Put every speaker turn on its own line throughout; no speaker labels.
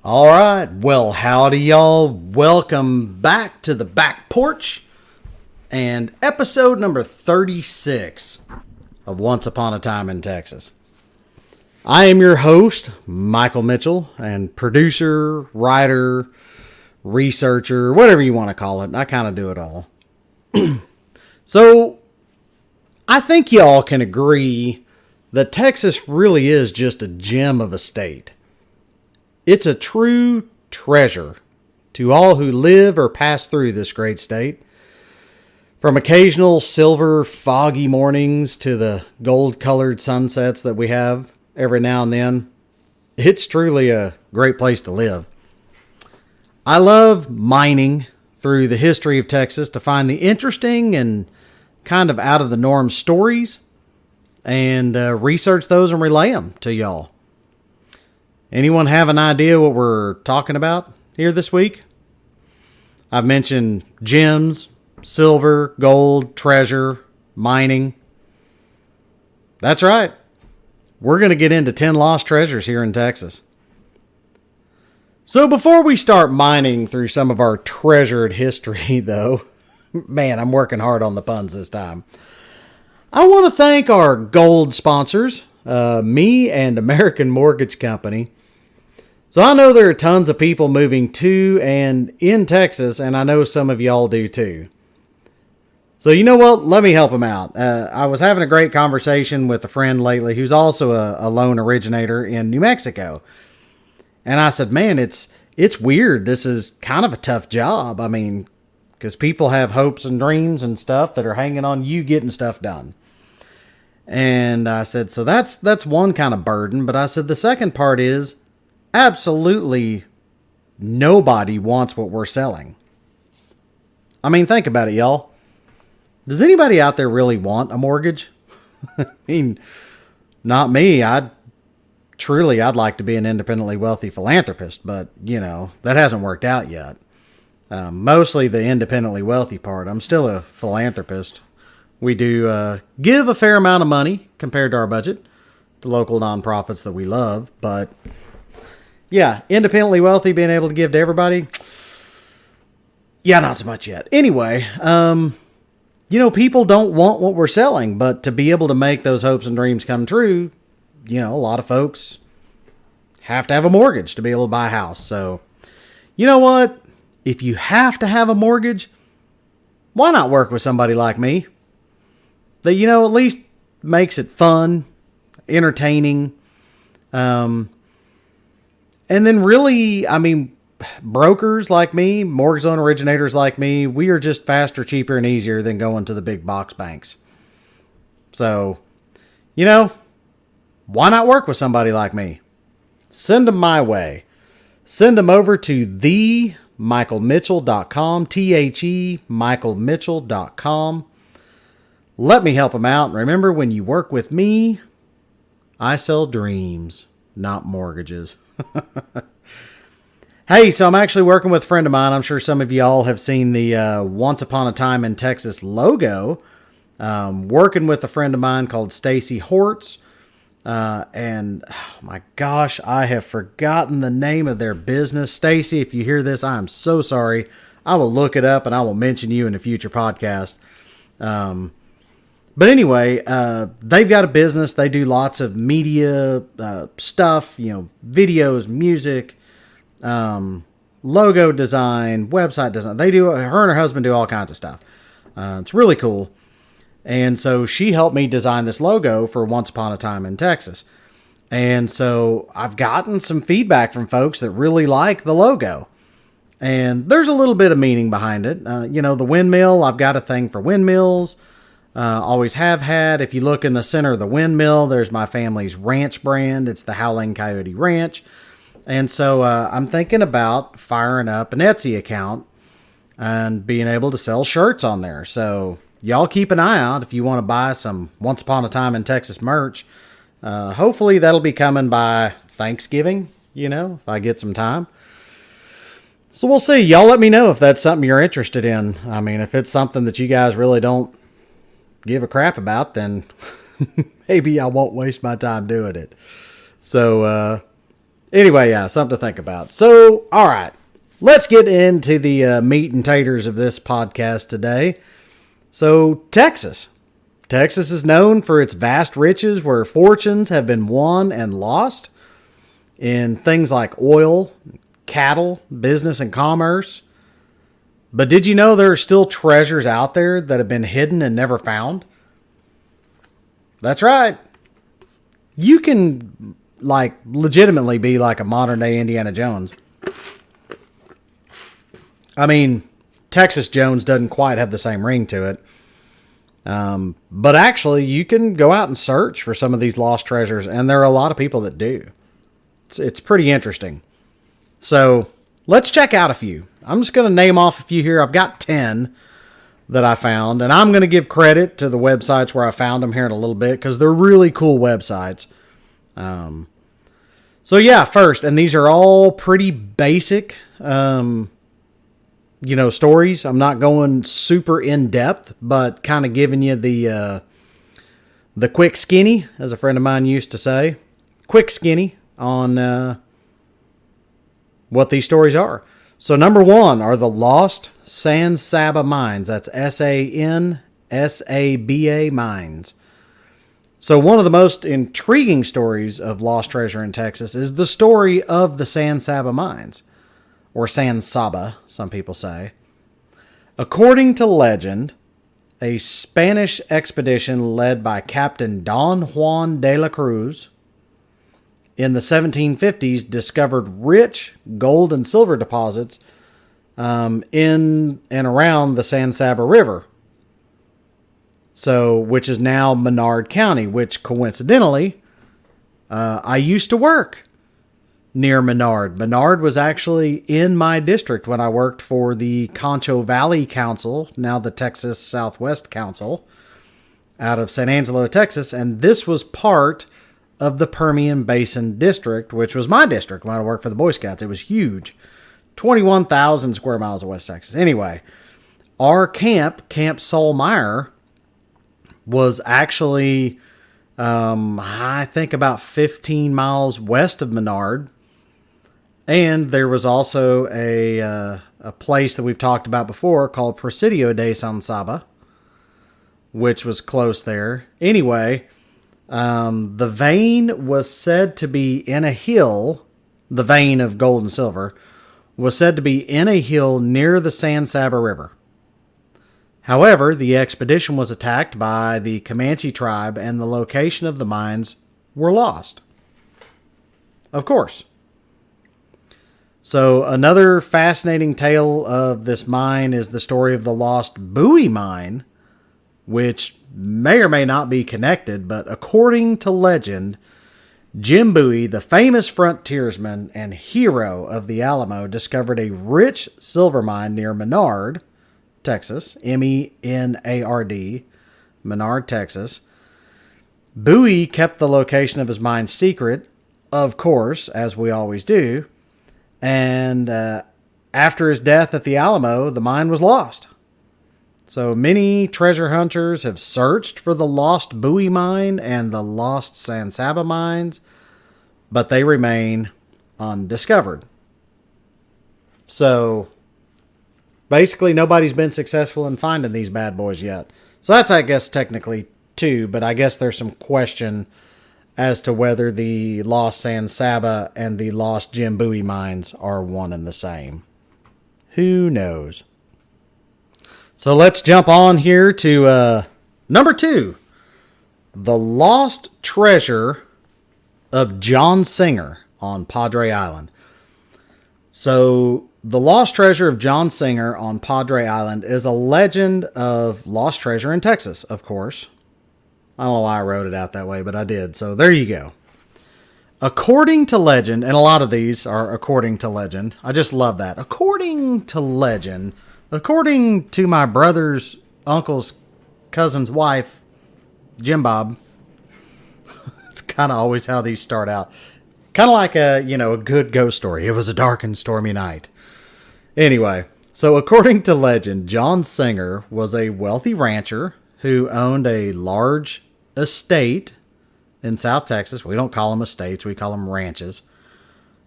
All right. Well, howdy, y'all. Welcome back to the back porch and episode number 36 of Once Upon a Time in Texas. I am your host, Michael Mitchell, and producer, writer, researcher, whatever you want to call it. I kind of do it all. So, I think y'all can agree that Texas really is just a gem of a state. It's a true treasure to all who live or pass through this great state. From occasional silver, foggy mornings to the gold-colored sunsets that we have every now and then, it's truly a great place to live. I love mining through the history of Texas to find the interesting and kind of out-of-the-norm stories and research those and relay them to y'all. Anyone have an idea what we're talking about here this week? I've mentioned gems, silver, gold, treasure, mining. That's right. We're going to get into 10 lost treasures here in Texas. So before we start mining through some of our treasured history, though, man, I'm working hard on the puns this time. I want to thank our gold sponsors, me and American Mortgage Company. So I know there are tons of people moving to and in Texas, and I know some of y'all do too. So you know what? Let me help them out. I was having a great conversation with a friend lately who's also a loan originator in New Mexico. And I said, man, it's weird. This is kind of a tough job. I mean, because people have hopes and dreams and stuff that are hanging on you getting stuff done. And I said, so that's one kind of burden. But I said, the second part is, absolutely nobody wants what we're selling. I mean, think about it, y'all. Does anybody out there really want a mortgage? I mean, not me. I'd like to be an independently wealthy philanthropist, but, that hasn't worked out yet. Mostly the independently wealthy part. I'm still a philanthropist. We do give a fair amount of money compared to our budget to local nonprofits that we love, but yeah, independently wealthy, being able to give to everybody. Yeah, not so much yet. Anyway, people don't want what we're selling, but to be able to make those hopes and dreams come true, a lot of folks have to have a mortgage to be able to buy a house. So, you know what? If you have to have a mortgage, why not work with somebody like me? That, at least makes it fun, entertaining, and then really, I mean, brokers like me, mortgage loan originators like me, we are just faster, cheaper, and easier than going to the big box banks. So, why not work with somebody like me? Send them my way. Send them over to themichaelmitchell.com, michaelmitchell.com. Let me help them out. Remember, when you work with me, I sell dreams, not mortgages. Hey, so I'm actually working with a friend of mine. I'm sure some of y'all have seen the Once Upon a Time in Texas logo. Working with a friend of mine called Stacy Hortz. And oh my gosh, I have forgotten the name of their business. Stacy, if you hear this, I am so sorry. I will look it up and I will mention you in a future podcast. But anyway, they've got a business. They do lots of media stuff, videos, music, logo design, website design. Her and her husband do all kinds of stuff. It's really cool. And so she helped me design this logo for Once Upon a Time in Texas. And so I've gotten some feedback from folks that really like the logo. And there's a little bit of meaning behind it. The windmill, I've got a thing for windmills. Always have had. If you look in the center of the windmill, there's my family's ranch brand. It's the Howling Coyote Ranch. And so I'm thinking about firing up an Etsy account and being able to sell shirts on there. So y'all keep an eye out if you want to buy some Once Upon a Time in Texas merch. Hopefully that'll be coming by Thanksgiving, if I get some time. So we'll see. Y'all let me know if that's something you're interested in. I mean, if it's something that you guys really don't give a crap about, then maybe I won't waste my time doing it. So, Anyway, yeah, something to think about. So, all right, let's get into the meat and taters of this podcast today. So, Texas. Texas is known for its vast riches where fortunes have been won and lost in things like oil, cattle, business, and commerce. But did you know there are still treasures out there that have been hidden and never found? That's right. You can, like, legitimately be like a modern day Indiana Jones. I mean, Texas Jones doesn't quite have the same ring to it. But actually, you can go out and search for some of these lost treasures, and there are a lot of people that do. It's pretty interesting. So let's check out a few. I'm just going to name off a few here. I've got 10 that I found, and I'm going to give credit to the websites where I found them here in a little bit because they're really cool websites. So yeah, first, and these are all pretty basic, stories. I'm not going super in depth, but kind of giving you the quick skinny, as a friend of mine used to say, quick skinny on what these stories are. So number one are the Lost San Saba Mines. That's SANSABA mines. So one of the most intriguing stories of lost treasure in Texas is the story of the San Saba mines, or San Saba, some people say. According to legend, a Spanish expedition led by Captain Don Juan de la Cruz in the 1750s discovered rich gold and silver deposits in and around the San Saba River. So, which is now Menard County, which coincidentally, I used to work near Menard. Menard was actually in my district when I worked for the Concho Valley Council, now the Texas Southwest Council, out of San Angelo, Texas. And this was part of the Permian Basin District, which was my district when I worked for the Boy Scouts. It was huge. 21,000 square miles of West Texas. Anyway, our camp, Camp Solmeyer, was actually, I think, about 15 miles west of Menard. And there was also a place that we've talked about before called Presidio de San Saba, which was close there. Anyway, the vein was said to be in a hill. The vein of gold and silver was said to be in a hill near the San Saba River. However, the expedition was attacked by the Comanche tribe and the location of the mines were lost. Of course. So another fascinating tale of this mine is the story of the lost Bowie mine, which may or may not be connected, but according to legend, Jim Bowie, the famous frontiersman and hero of the Alamo, discovered a rich silver mine near Menard, Texas, Menard, Menard, Texas. Bowie kept the location of his mine secret, of course, as we always do, and after his death at the Alamo, the mine was lost. So many treasure hunters have searched for the lost Bowie mine and the lost San Saba mines, but they remain undiscovered. So basically, nobody's been successful in finding these bad boys yet. So that's, I guess, technically two, but I guess there's some question as to whether the lost San Saba and the lost Jim Bowie mines are one and the same. Who knows? So let's jump on here to number 2. The Lost Treasure of John Singer on Padre Island. So the Lost Treasure of John Singer on Padre Island is a legend of lost treasure in Texas, of course. I don't know why I wrote it out that way, but I did. So there you go. According to legend, and a lot of these are according to legend. I just love that. According to legend, according to my brother's uncle's cousin's wife, Jim Bob. It's kind of always how these start out. Kind of like a good ghost story. It was a dark and stormy night. Anyway, so according to legend, John Singer was a wealthy rancher who owned a large estate in South Texas. We don't call them estates, we call them ranches.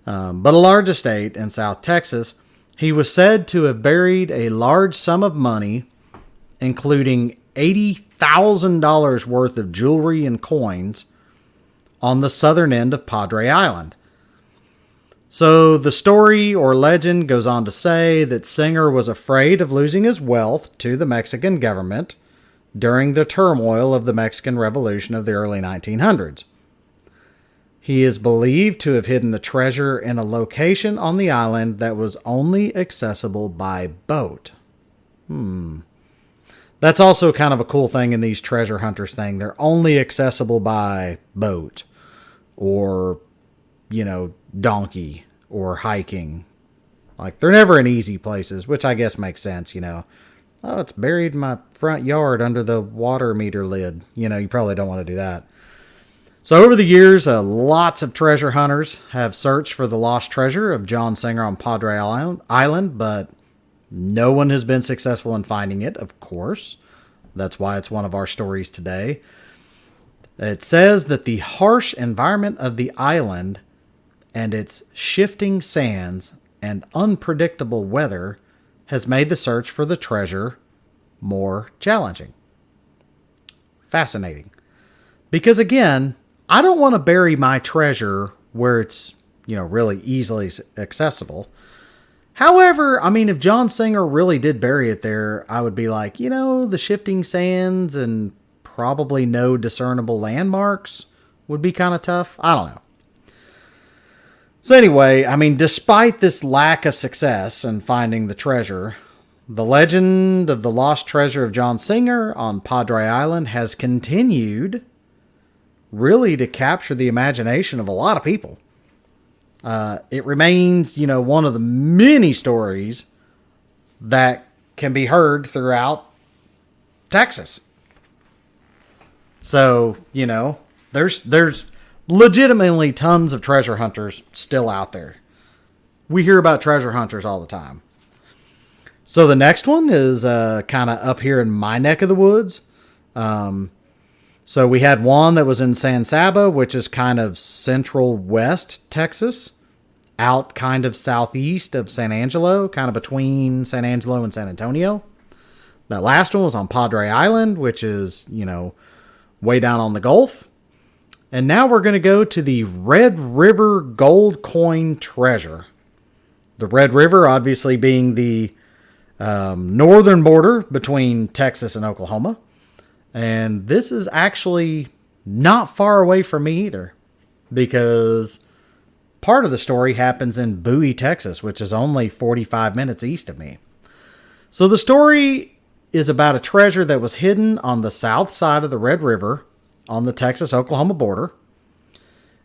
but a large estate in South Texas. He was said to have buried a large sum of money, including $80,000 worth of jewelry and coins, on the southern end of Padre Island. So the story or legend goes on to say that Singer was afraid of losing his wealth to the Mexican government during the turmoil of the Mexican Revolution of the early 1900s. He is believed to have hidden the treasure in a location on the island that was only accessible by boat. That's also kind of a cool thing in these treasure hunters thing. They're only accessible by boat or, donkey or hiking. Like, they're never in easy places, which I guess makes sense, Oh, it's buried in my front yard under the water meter lid. You probably don't want to do that. So over the years, lots of treasure hunters have searched for the lost treasure of John Singer on Padre Island, but no one has been successful in finding it, of course. That's why it's one of our stories today. It says that the harsh environment of the island and its shifting sands and unpredictable weather has made the search for the treasure more challenging. Fascinating. Because again, I don't want to bury my treasure where it's, really easily accessible. However, if John Singer really did bury it there, I would be like, the shifting sands and probably no discernible landmarks would be kind of tough. I don't know. So anyway, despite this lack of success in finding the treasure, the legend of the lost treasure of John Singer on Padre Island has continued really to capture the imagination of a lot of people. It remains, one of the many stories that can be heard throughout Texas. So, there's legitimately tons of treasure hunters still out there. We hear about treasure hunters all the time. So the next one is kind of up here in my neck of the woods. So we had one that was in San Saba, which is kind of central west Texas, out kind of southeast of San Angelo, kind of between San Angelo and San Antonio. That last one was on Padre Island, which is, way down on the Gulf. And now we're going to go to the Red River Gold Coin Treasure. The Red River obviously being the northern border between Texas and Oklahoma. And this is actually not far away from me either, because part of the story happens in Bowie, Texas, which is only 45 minutes east of me. So the story is about a treasure that was hidden on the south side of the Red River on the Texas-Oklahoma border.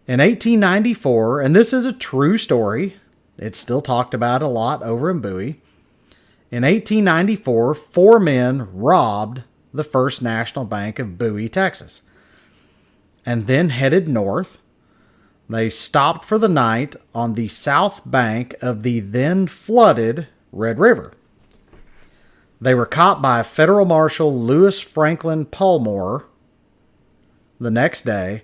In 1894, and this is a true story, it's still talked about a lot over in Bowie. In 1894, 4 men robbed the First National Bank of Bowie, Texas, and then headed north. They stopped for the night on the south bank of the then flooded Red River. They were caught by Federal Marshal Lewis Franklin Palmore the next day,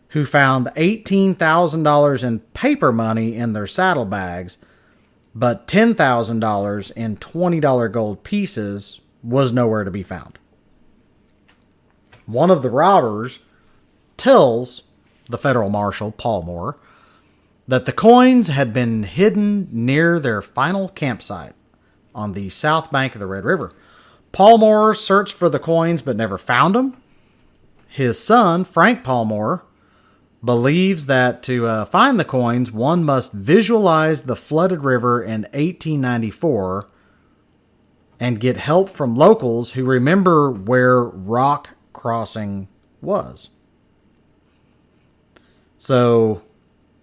who found $18,000 in paper money in their saddlebags, but $10,000 in $20 gold pieces was nowhere to be found. One of the robbers tells the Federal Marshal, Palmore, that the coins had been hidden near their final campsite on the south bank of the Red River. Palmore searched for the coins but never found them. His son, Frank Palmore, believes that to find the coins, one must visualize the flooded river in 1894 and get help from locals who remember where Rock Crossing was. So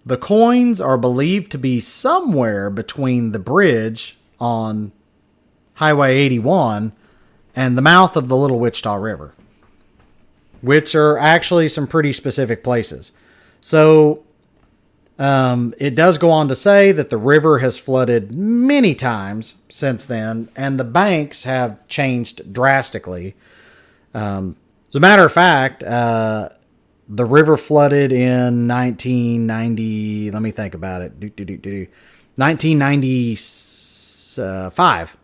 the coins are believed to be somewhere between the bridge on Highway 81 and the mouth of the Little Wichita River, which are actually some pretty specific places. So it does go on to say that the river has flooded many times since then, and the banks have changed drastically. As a matter of fact, the river flooded in 1990. Let me think about it. 1995.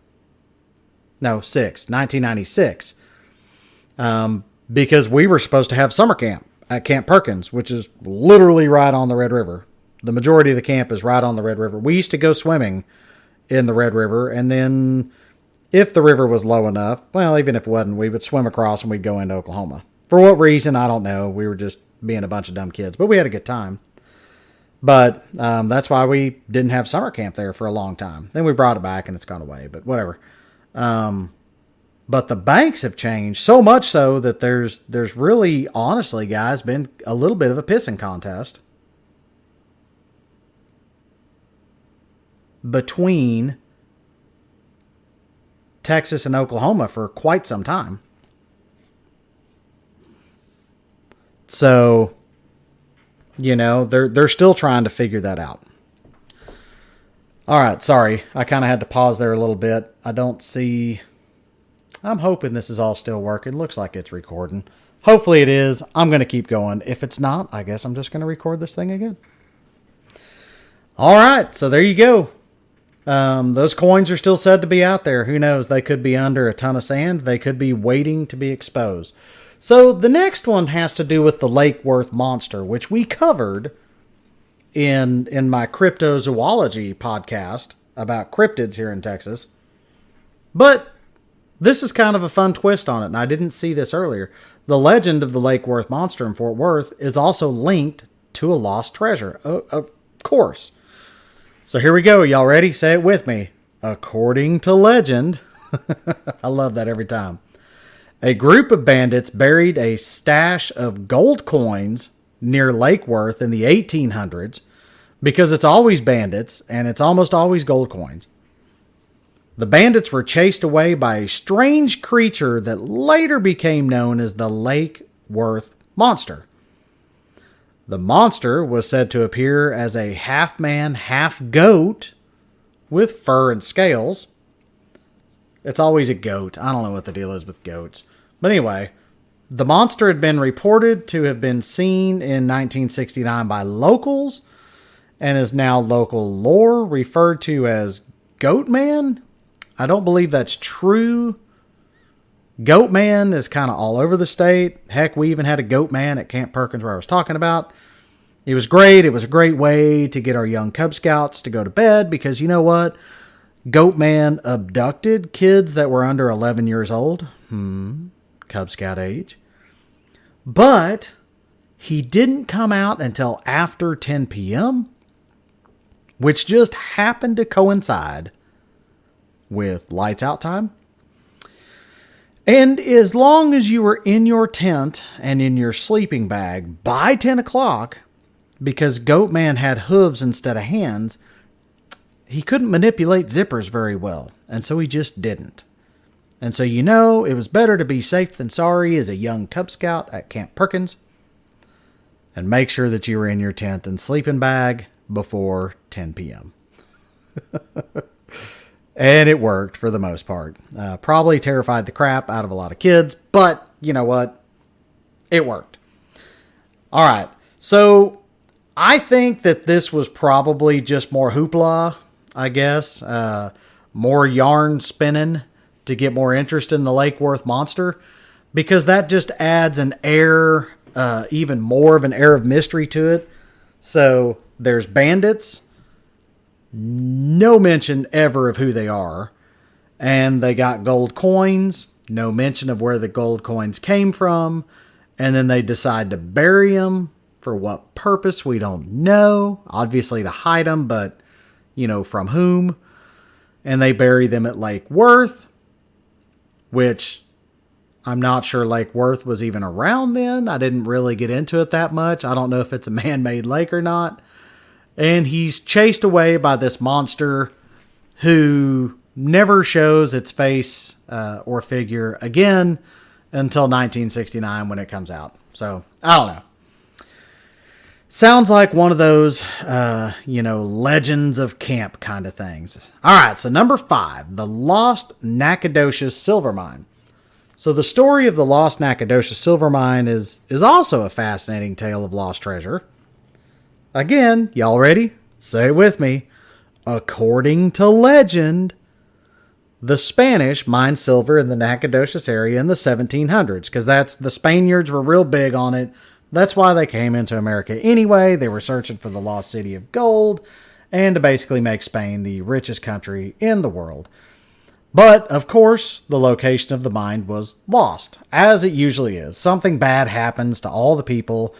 No, 1996. Because we were supposed to have summer camp at Camp Perkins, which is literally right on the Red River. The majority of the camp is right on the Red River. We used to go swimming in the Red River, and then if the river was low enough, well, even if it wasn't, we would swim across and we'd go into Oklahoma. For what reason, I don't know. We were just being a bunch of dumb kids, but we had a good time. But that's why we didn't have summer camp there for a long time. Then we brought it back and it's gone away, but whatever. But the banks have changed so much so that there's really, honestly, guys, been a little bit of a pissing contest between Texas and Oklahoma for quite some time. So, they're still trying to figure that out. All right, sorry. I kind of had to pause there a little bit. I'm hoping this is all still working. Looks like it's recording. Hopefully it is. I'm going to keep going. If it's not, I guess I'm just going to record this thing again. All right, so there you go. Those coins are still said to be out there. Who knows? They could be under a ton of sand. They could be waiting to be exposed. So the next one has to do with the Lake Worth monster, which we covered in my cryptozoology podcast about cryptids here in Texas. But this is kind of a fun twist on it, and I didn't see this earlier. The legend of the Lake Worth monster in Fort Worth is also linked to a lost treasure. Of course. So here we go. Y'all ready? Say it with me. According to legend, I love that every time. A group of bandits buried a stash of gold coins near Lake Worth in the 1800s because it's always bandits and it's almost always gold coins. The bandits were chased away by a strange creature that later became known as the Lake Worth monster. The monster was said to appear as a half man, half goat with fur and scales. It's always a goat. I don't know what the deal is with goats. But anyway, the monster had been reported to have been seen in 1969 by locals and is now local lore referred to as Goat Man. I don't believe that's true. Goat Man is kind of all over the state. Heck, we even had a Goat Man at Camp Perkins where I was talking about. It was great. It was a great way to get our young Cub Scouts to go to bed because you know what? Goat Man abducted kids that were under 11 years old. Cub Scout age. But he didn't come out until after 10 p.m., which just happened to coincide with lights out time. And as long as you were in your tent and in your sleeping bag by 10 o'clock, because Goat Man had hooves instead of hands, he couldn't manipulate zippers very well. And so he just didn't. And so it was better to be safe than sorry as a young Cub Scout at Camp Perkins. And make sure that you were in your tent and sleeping bag before 10 p.m. And it worked for the most part. Probably terrified the crap out of a lot of kids, but you know what? It worked. All right. So I think that this was probably just more hoopla, I guess. More yarn spinning to get more interest in the Lake Worth monster, because that just adds an air, even more of an air of mystery to it. So there's bandits, no mention ever of who they are, and they got gold coins, no mention of where the gold coins came from, and then they decide to bury them. For what purpose, we don't know. Obviously to hide them, but from whom? And they bury them at Lake Worth, which I'm not sure Lake Worth was even around then. I didn't really get into it that much. I don't know if it's a man-made lake or not. And he's chased away by this monster who never shows its face or figure again until 1969 when it comes out. So, I don't know. Sounds like one of those, legends of camp kind of things. All right, so number 5, the lost Nacogdoches silver mine. So the story of the lost Nacogdoches silver mine is also a fascinating tale of lost treasure. Again, y'all ready? Say it with me. According to legend, the Spanish mined silver in the Nacogdoches area in the 1700s, because the Spaniards were real big on it. That's why they came into America anyway. They were searching for the lost city of gold and to basically make Spain the richest country in the world. But, of course, the location of the mine was lost, as it usually is. Something bad happens to all the people,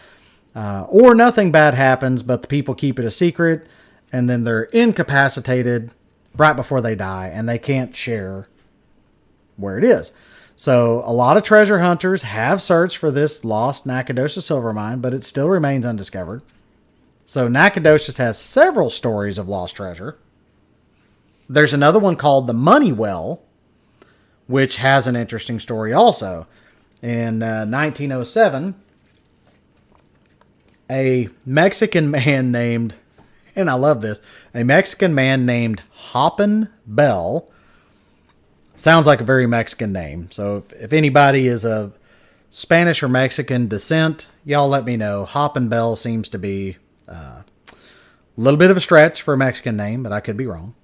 or nothing bad happens, but the people keep it a secret, and then they're incapacitated right before they die, and they can't share where it is. So, a lot of treasure hunters have searched for this lost Nacogdoches silver mine, but it still remains undiscovered. So, Nacogdoches has several stories of lost treasure. There's another one called the Money Well, which has an interesting story also. In 1907, a Mexican man named, and I love this, a Mexican man named Hoppin Bell, sounds like a very Mexican name. So if anybody is of Spanish or Mexican descent, y'all let me know. Hoppin Bell seems to be a little bit of a stretch for a Mexican name, but I could be wrong.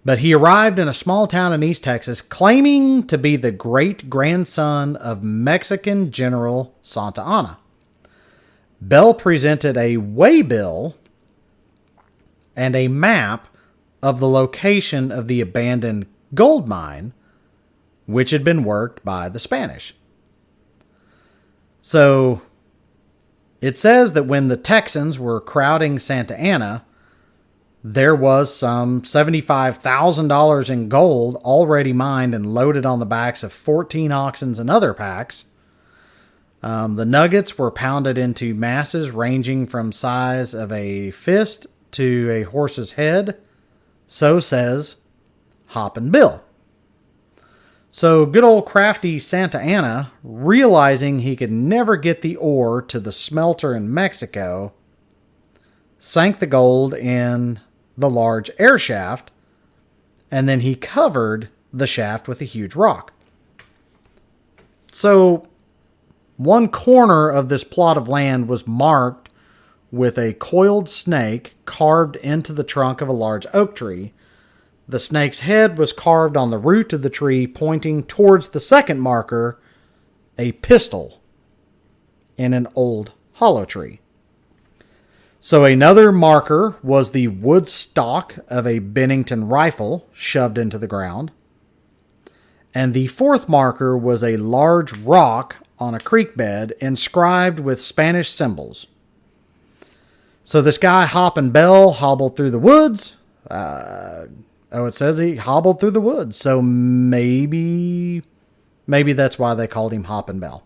But he arrived in a small town in East Texas claiming to be the great-grandson of Mexican General Santa Anna. Bell presented a waybill and a map of the location of the abandoned gold mine, which had been worked by the Spanish. So, it says that when the Texans were crowding Santa Anna, there was some $75,000 in gold already mined and loaded on the backs of 14 oxen and other packs. The nuggets were pounded into masses ranging from size of a fist to a horse's head. So says Hoppin' Bill. So good old crafty Santa Anna, realizing he could never get the ore to the smelter in Mexico, sank the gold in the large air shaft, and then he covered the shaft with a huge rock. So one corner of this plot of land was marked with a coiled snake carved into the trunk of a large oak tree. The snake's head was carved on the root of the tree, pointing towards the second marker, a pistol in an old hollow tree. So another marker was the wood stock of a Bennington rifle shoved into the ground. And the fourth marker was a large rock on a creek bed inscribed with Spanish symbols. So this guy, Hoppin' Bell, hobbled through the woods. It says he hobbled through the woods. So maybe that's why they called him Hoppin' Bell.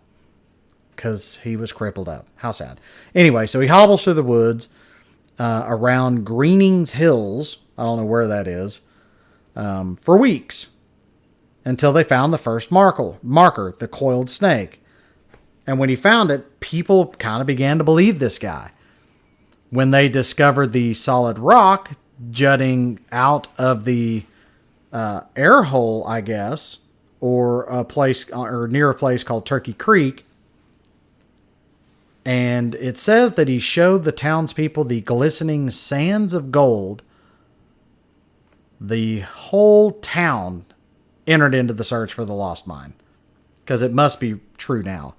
Because he was crippled up. How sad. Anyway, so he hobbles through the woods around Greening's Hills. I don't know where that is. For weeks. Until they found the first marker, the coiled snake. And when he found it, people kind of began to believe this guy. When they discovered the solid rock jutting out of the air hole, I guess, or a place or near a place called Turkey Creek. And it says that he showed the townspeople the glistening sands of gold. The whole town entered into the search for the lost mine, because it must be true now.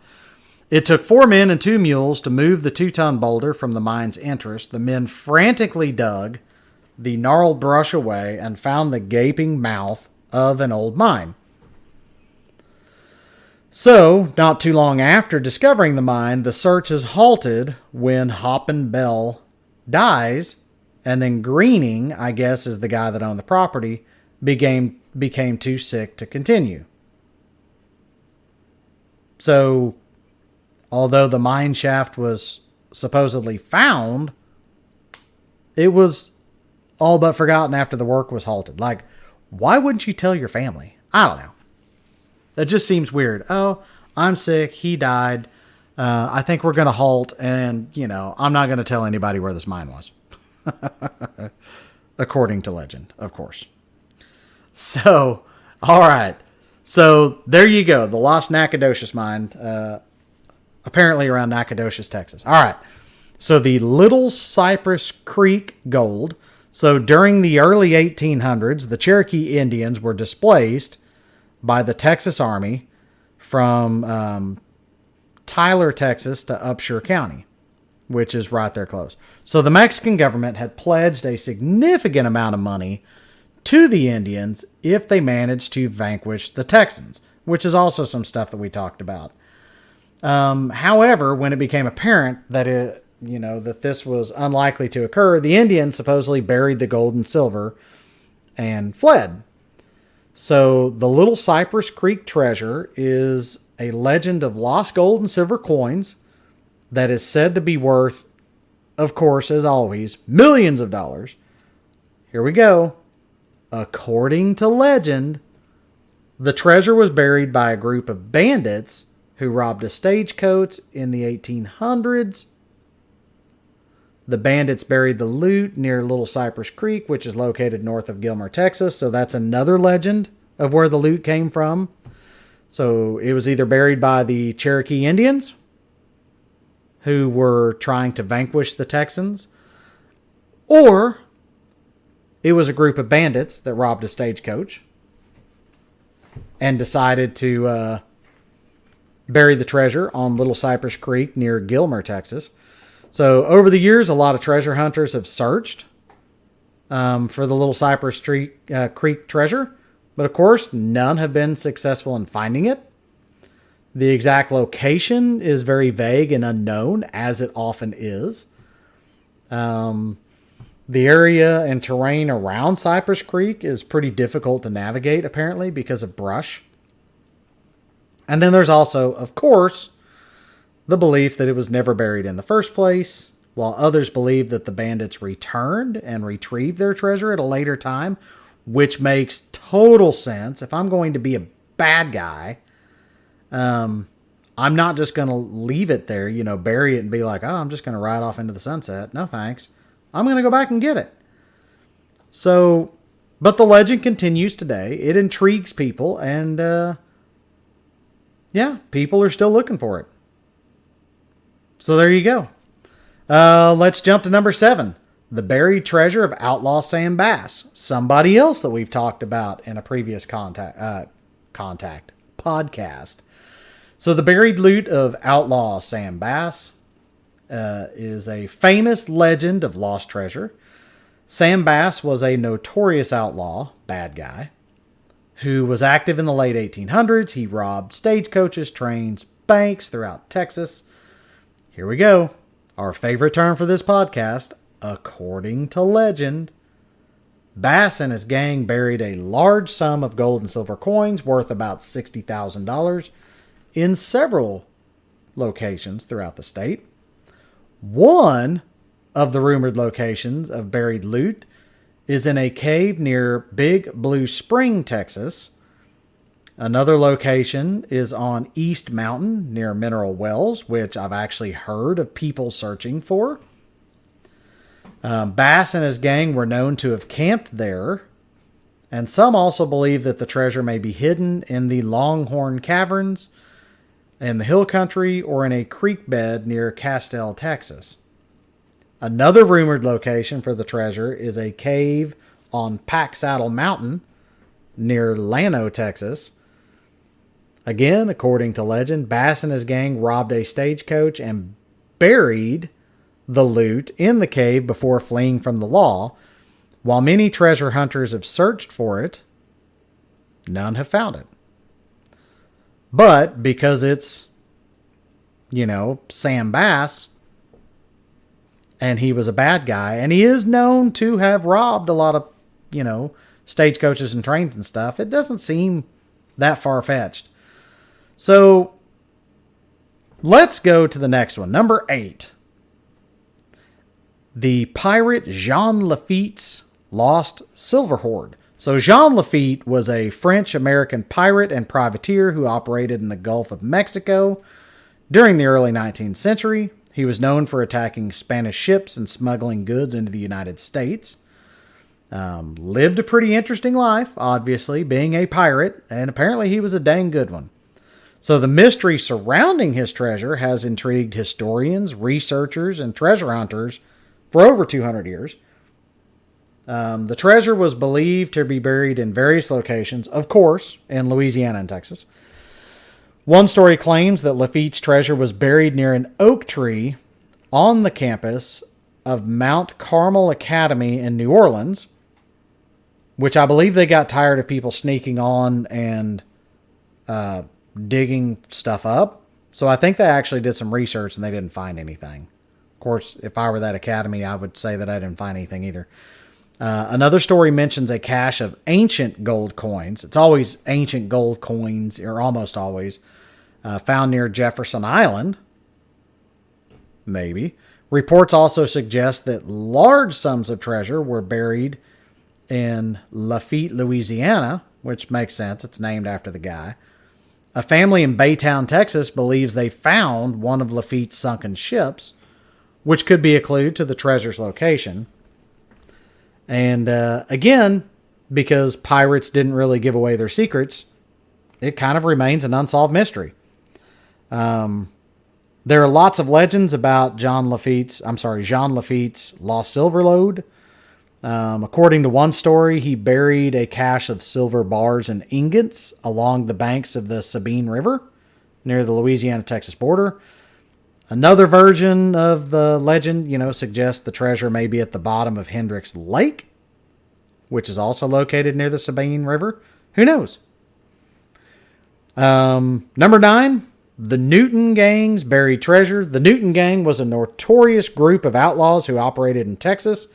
It took 4 men and 2 mules to move the 2-ton boulder from the mine's entrance. The men frantically dug the gnarled brush away and found the gaping mouth of an old mine. So, not too long after discovering the mine, the search is halted when Hoppin' Bell dies, and then Greening, I guess is the guy that owned the property, became too sick to continue. So, although the mine shaft was supposedly found, it was all but forgotten after the work was halted. Like, why wouldn't you tell your family? I don't know. That just seems weird. Oh, I'm sick. He died. I think we're going to halt. And, I'm not going to tell anybody where this mine was. According to legend, of course. So, all right. So there you go. The lost Nacogdoches mine, apparently around Nacogdoches, Texas. All right. So the Little Cypress Creek gold. So during the early 1800s, the Cherokee Indians were displaced by the Texas Army from Tyler, Texas to Upshur County, which is right there close. So the Mexican government had pledged a significant amount of money to the Indians if they managed to vanquish the Texans, which is also some stuff that we talked about. However, when it became apparent that that this was unlikely to occur, the Indians supposedly buried the gold and silver and fled. So the Little Cypress Creek treasure is a legend of lost gold and silver coins that is said to be worth, of course, as always, millions of dollars. Here we go. According to legend, the treasure was buried by a group of bandits who robbed a stagecoach in the 1800s. The bandits buried the loot near Little Cypress Creek, which is located north of Gilmer, Texas. So that's another legend of where the loot came from. So it was either buried by the Cherokee Indians, who were trying to vanquish the Texans, or it was a group of bandits that robbed a stagecoach and decided to bury the treasure on Little Cypress Creek near Gilmer, Texas. So over the years, a lot of treasure hunters have searched for the Little Cypress Creek treasure, but of course, none have been successful in finding it. The exact location is very vague and unknown, as it often is. The area and terrain around Cypress Creek is pretty difficult to navigate, apparently, because of brush. And then there's also, of course, the belief that it was never buried in the first place, while others believe that the bandits returned and retrieved their treasure at a later time, which makes total sense. If I'm going to be a bad guy, I'm not just going to leave it there, bury it and be like, oh, I'm just going to ride off into the sunset. No, thanks. I'm going to go back and get it. So, but the legend continues today. It intrigues people, and people are still looking for it. So there you go. Let's jump to number 7. The buried treasure of Outlaw Sam Bass. Somebody else that we've talked about in a previous podcast. So the buried loot of Outlaw Sam Bass is a famous legend of lost treasure. Sam Bass was a notorious outlaw, bad guy, who was active in the late 1800s. He robbed stagecoaches, trains, banks throughout Texas. Here we go. Our favorite term for this podcast, according to legend. Bass and his gang buried a large sum of gold and silver coins worth about $60,000 in several locations throughout the state. One of the rumored locations of buried loot is in a cave near Big Blue Spring, Texas. Another location is on East Mountain near Mineral Wells, which I've actually heard of people searching for. Bass and his gang were known to have camped there, and some also believe that the treasure may be hidden in the Longhorn Caverns in the hill country or in a creek bed near Castell, Texas. Another rumored location for the treasure is a cave on Pack Saddle Mountain near Llano, Texas. Again, according to legend, Bass and his gang robbed a stagecoach and buried the loot in the cave before fleeing from the law. While many treasure hunters have searched for it, none have found it. But because it's, Sam Bass, and he was a bad guy, and he is known to have robbed a lot of, stagecoaches and trains and stuff, it doesn't seem that far-fetched. So let's go to the next one. Number 8. The pirate Jean Lafitte's lost silver hoard. So Jean Lafitte was a French-American pirate and privateer who operated in the Gulf of Mexico during the early 19th century. He was known for attacking Spanish ships and smuggling goods into the United States. Lived a pretty interesting life, obviously, being a pirate, and apparently he was a dang good one. So the mystery surrounding his treasure has intrigued historians, researchers, and treasure hunters for over 200 years. The treasure was believed to be buried in various locations, of course, in Louisiana and Texas. One story claims that Lafitte's treasure was buried near an oak tree on the campus of Mount Carmel Academy in New Orleans, which I believe they got tired of people sneaking on and digging stuff up. So I think they actually did some research and they didn't find anything. Of course, if I were that academy, I would say that I didn't find anything either. Another story mentions a cache of ancient gold coins. It's always ancient gold coins, or almost always, found near Jefferson Island. Maybe. Reports also suggest that large sums of treasure were buried in Lafitte, Louisiana, which makes sense. It's named after the guy. A family in Baytown, Texas believes they found one of Lafitte's sunken ships, which could be a clue to the treasure's location. And again, because pirates didn't really give away their secrets, it kind of remains an unsolved mystery. There are lots of legends about Jean Lafitte's lost silver lode. According to one story, he buried a cache of silver bars and ingots along the banks of the Sabine River near the Louisiana-Texas border. Another version of the legend, suggests the treasure may be at the bottom of Hendricks Lake, which is also located near the Sabine River. Who knows? Number 9, the Newton Gang's buried treasure. The Newton Gang was a notorious group of outlaws who operated in Texas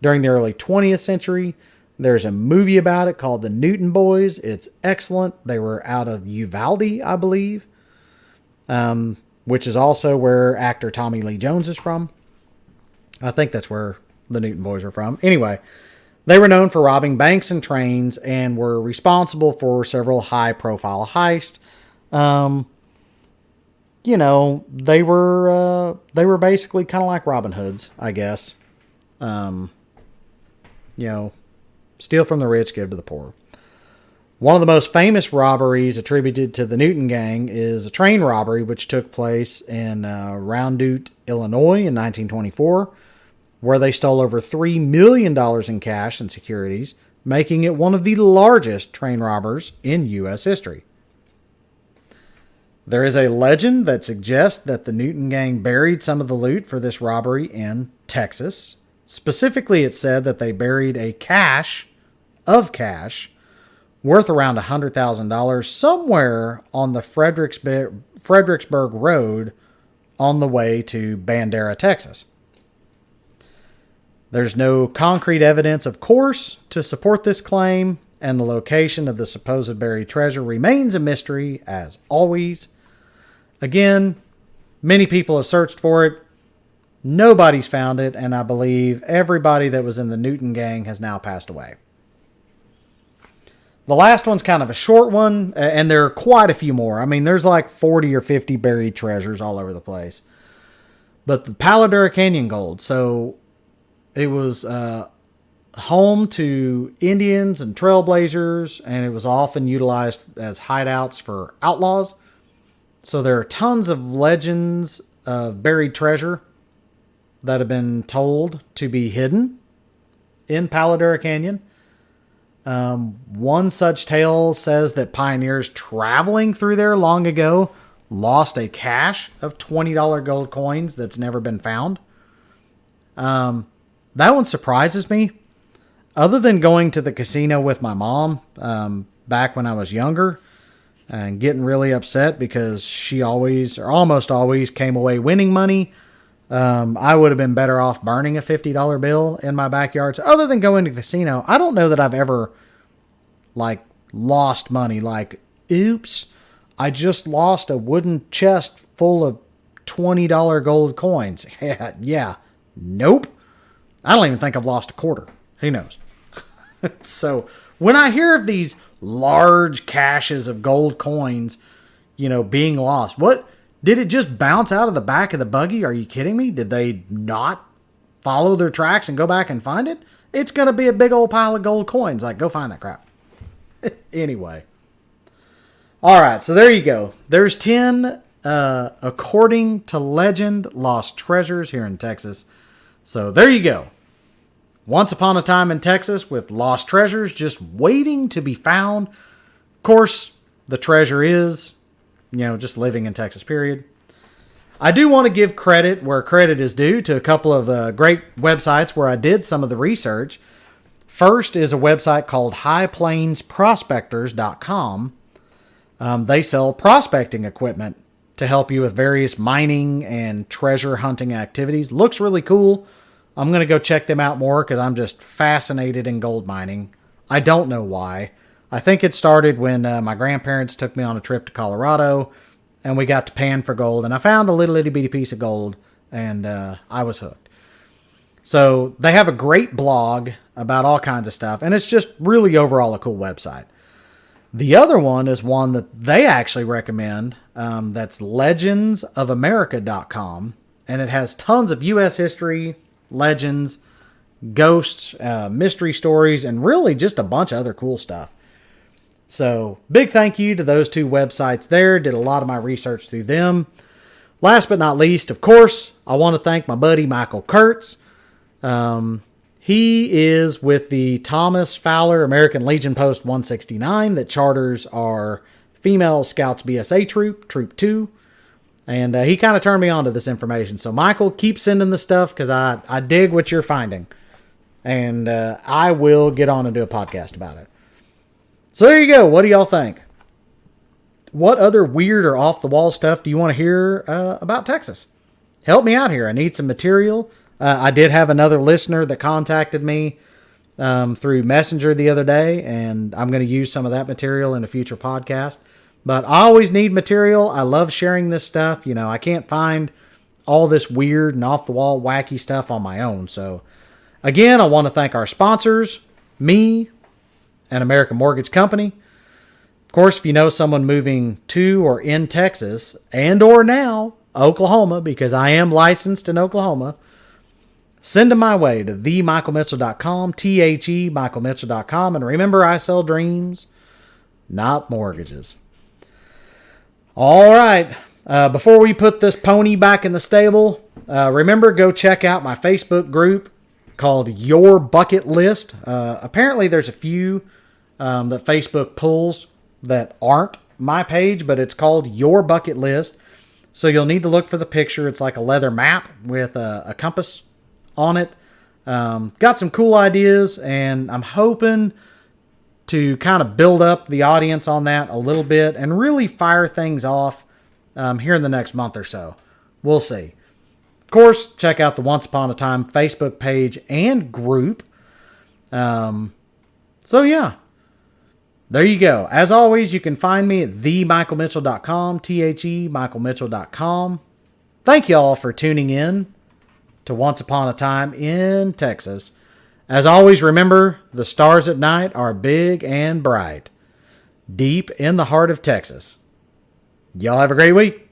during the early 20th century. There's a movie about it called The Newton Boys. It's excellent. They were out of Uvalde, I believe, which is also where actor Tommy Lee Jones is from. I think that's where the Newton Boys are from. Anyway, they were known for robbing banks and trains and were responsible for several high-profile heists. They were basically kind of like Robin Hoods, I guess. Steal from the rich, give to the poor. One of the most famous robberies attributed to the Newton Gang is a train robbery which took place in Rondout, Illinois in 1924, where they stole over $3 million in cash and securities, making it one of the largest train robbers in U.S. history. There is a legend that suggests that the Newton Gang buried some of the loot for this robbery in Texas. Specifically, it said that they buried a cache of cash worth around $100,000 somewhere on the Fredericksburg Road on the way to Bandera, Texas. There's no concrete evidence, of course, to support this claim, and the location of the supposed buried treasure remains a mystery, as always. Again, many people have searched for it. Nobody's found it, and I believe everybody that was in the Newton Gang has now passed away. The last one's kind of a short one, and there are quite a few more. I mean, there's like 40 or 50 buried treasures all over the place. But the Palo Duro Canyon Gold. So it was home to Indians and trailblazers, and it was often utilized as hideouts for outlaws. So there are tons of legends of buried treasure that have been told to be hidden in Palo Duro Canyon. One such tale says that pioneers traveling through there long ago lost a cache of $20 gold coins that's never been found. That one surprises me. Other than going to the casino with my mom back when I was younger and getting really upset because she always or almost always came away winning money, I would have been better off burning a $50 bill in my backyard. So other than going to the casino, I don't know that I've ever lost money. Oops, I just lost a wooden chest full of $20 gold coins. Yeah. Nope. I don't even think I've lost a quarter. Who knows? So when I hear of these large caches of gold coins, being lost, what did it just bounce out of the back of the buggy? Are you kidding me? Did they not follow their tracks and go back and find it? it's going to be a big old pile of gold coins. Like, go find that crap. Anyway. All right, so there you go. There's 10, according to legend, lost treasures here in Texas. So there you go. Once upon a time in Texas with lost treasures just waiting to be found. Of course, the treasure is, just living in Texas, period. I do want to give credit where credit is due to a couple of great websites where I did some of the research. First is a website called highplainsprospectors.com. They sell prospecting equipment to help you with various mining and treasure hunting activities. Looks really cool. I'm going to go check them out more because I'm just fascinated in gold mining. I don't know why. I think it started when my grandparents took me on a trip to Colorado and we got to pan for gold, and I found a little itty bitty piece of gold, and I was hooked. So they have a great blog about all kinds of stuff, and it's just really overall a cool website. The other one is one that they actually recommend. That's legendsofamerica.com, and it has tons of U.S. history, legends, ghosts, mystery stories, and really just a bunch of other cool stuff. So big thank you to those two websites there. Did a lot of my research through them. Last but not least, of course, I want to thank my buddy Michael Kurtz. He is with the Thomas Fowler American Legion Post 169 that charters our female Scouts BSA troop, Troop 2. And he kind of turned me on to this information. So Michael, keep sending the stuff because I dig what you're finding. And I will get on and do a podcast about it. So there you go. What do y'all think? What other weird or off-the-wall stuff do you want to hear about Texas? Help me out here. I need some material. I did have another listener that contacted me through Messenger the other day, and I'm going to use some of that material in a future podcast. But I always need material. I love sharing this stuff. I can't find all this weird and off-the-wall wacky stuff on my own. So, again, I want to thank our sponsors, me, and American Mortgage Company. Of course, if you know someone moving to or in Texas and or now Oklahoma, because I am licensed in Oklahoma, send them my way to themichaelmitchell.com, THEMichaelmitchell.com. And remember, I sell dreams, not mortgages. All right. Before we put this pony back in the stable, remember, go check out my Facebook group called Your Bucket List. Apparently, there's a few that Facebook pulls that aren't my page, but it's called Your Bucket List. So you'll need to look for the picture. It's like a leather map with a compass on it. Got some cool ideas, and I'm hoping to kind of build up the audience on that a little bit and really fire things off here in the next month or so. We'll see. Of course, check out the Once Upon a Time Facebook page and group. So yeah, there you go. As always, you can find me at themichaelmitchell.com, THEMichaelmitchell.com. Thank you all for tuning in to Once Upon a Time in Texas. As always, remember, the stars at night are big and bright, deep in the heart of Texas. Y'all have a great week.